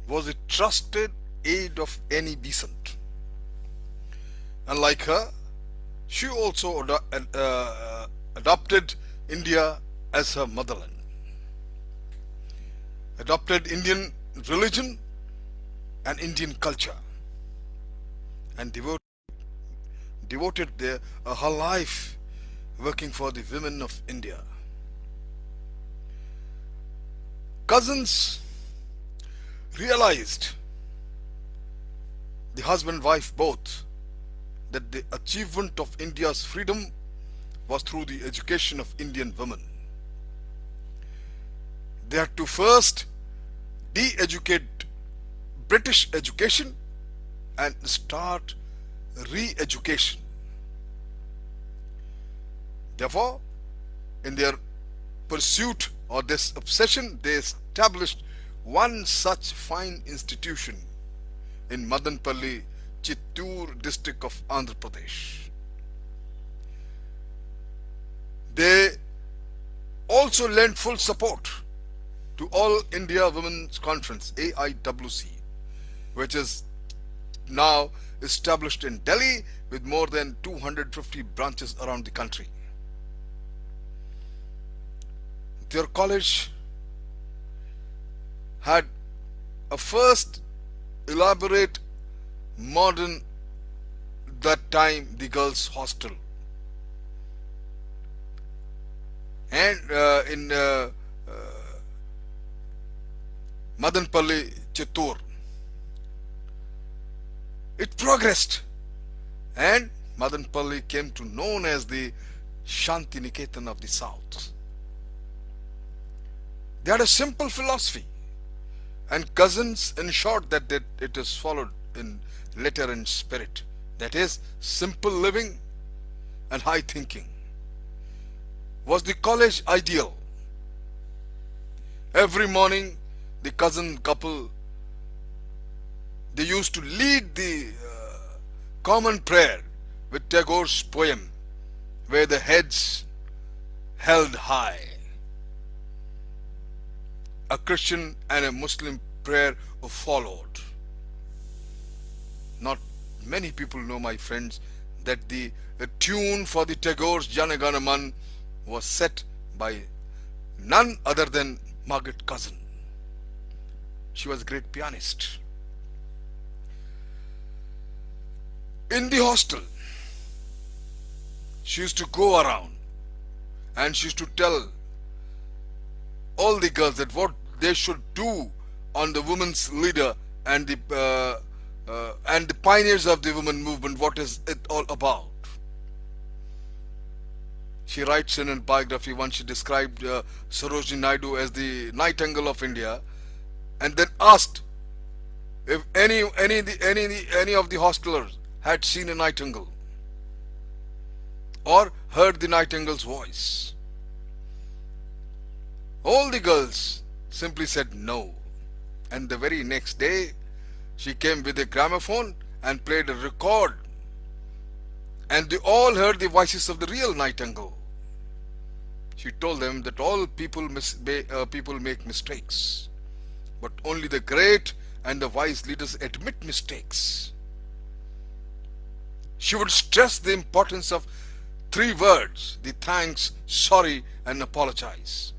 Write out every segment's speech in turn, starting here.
was a trusted aide of any Besant. Unlike her, she also adopted India as her motherland, adopted Indian religion and Indian culture, and devoted her life working for the women of India. Cousins realized, the husband and wife both, that the achievement of India's freedom was through the education of Indian women. They had to first de-educate British education and start re-education. Therefore, in their pursuit or this obsession, they established one such fine institution in Madanpalli, Chittoor district of Andhra Pradesh. They also lent full support to All India Women's Conference, AIWC, which is now established in Delhi with more than 250 branches around the country. Their college had a first elaborate modern, that time the girls' hostel, and in Madanpalli, Chittoor, it progressed, and Madanpalli came to known as the Shanti Niketan of the South. They had a simple philosophy, and Cousins ensured that it is followed in letter and spirit. That is, simple living and high thinking was the college ideal. Every morning, the cousin couple, they used to lead the common prayer with Tagore's poem, where the heads held high. A Christian and a Muslim prayer followed. Not many people know, my friends, that the tune for the Tagore's Jana Gana Man was set by none other than Margret Cousins. She was a great pianist. In the hostel, she used to go around and she used to tell all the girls that what they should do on the women's leader and the pioneers of the women movement, what is it all about. She writes in a biography, once she described Sarojini Naidu as the Nightingale of India, and then asked if any of the hostelers had seen a nightingale or heard the nightingale's voice. All the girls simply said no, and the very next day she came with a gramophone and played a record, and they all heard the voices of the real nightingale. She told them that all people make mistakes, but only the great and the wise leaders admit mistakes. She would stress the importance of 3 words: the thanks, sorry, and apologize,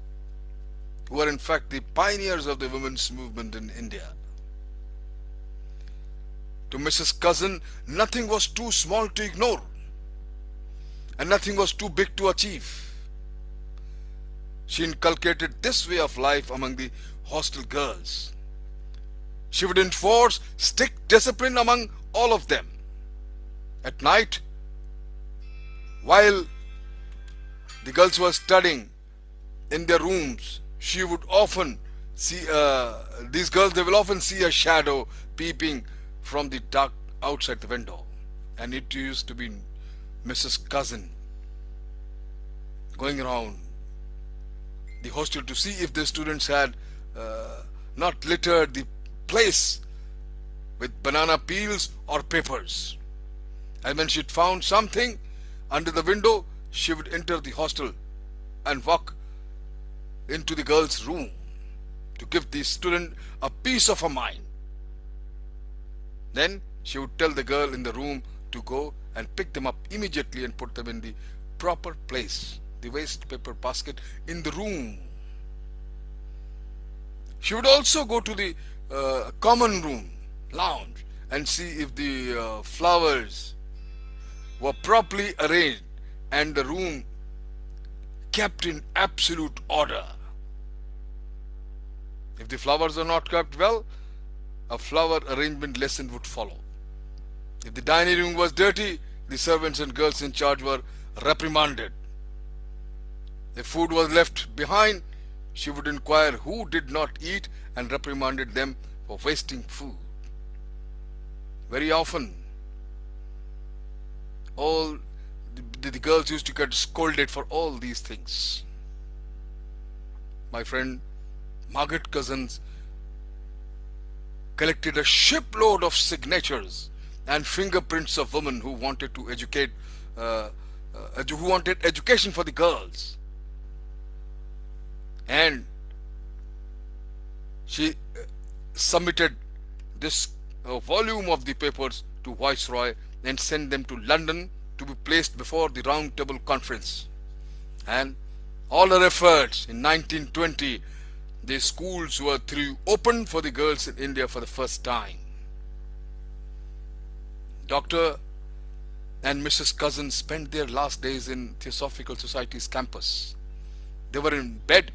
who are in fact the pioneers of the women's movement in India. To Mrs. Cousin, nothing was too small to ignore, and nothing was too big to achieve. She inculcated this way of life among the hostel girls. She would enforce strict discipline among all of them. At night, while the girls were studying in their rooms, she would often see, these girls, they will often see a shadow peeping from the dark outside the window. And it used to be Mrs. Cousin going around the hostel to see if the students had not littered the place with banana peels or papers. And when she'd found something under the window, she would enter the hostel and walk into the girls' room to give the student a piece of her mind. Then she would tell the girl in the room to go and pick them up immediately and put them in the proper place, the waste paper basket in the room. She would also go to the common room, lounge, and see if the flowers were properly arranged and the room kept in absolute order. If the flowers are not kept well, a flower arrangement lesson would follow. If the dining room was dirty, the servants and girls in charge were reprimanded. If food was left behind, she would inquire who did not eat and reprimanded them for wasting food. Very often, all the girls used to get scolded for all these things. My friend Margret Cousins collected a shipload of signatures and fingerprints of women who wanted to educate, who wanted education for the girls. And she submitted this volume of the papers to Viceroy and sent them to London to be placed before the Round Table Conference. And all her efforts in 1920, the schools were opened for the girls in India for the first time. Dr. and Mrs. Cousins spent their last days in Theosophical Society's campus. They were in bed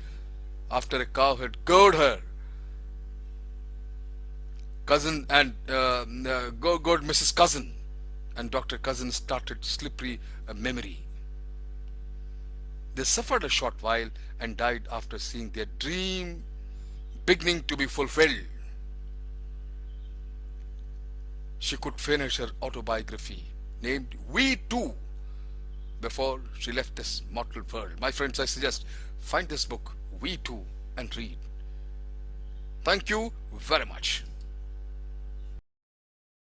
after a cow had gored her. Cousin and gored Mrs. Cousin, and Dr. Cousins started slippery memory. They suffered a short while and died after seeing their dream beginning to be fulfilled. She could finish her autobiography named We Too before she left this mortal world. My friends, I suggest find this book, We Too, and read. Thank you very much.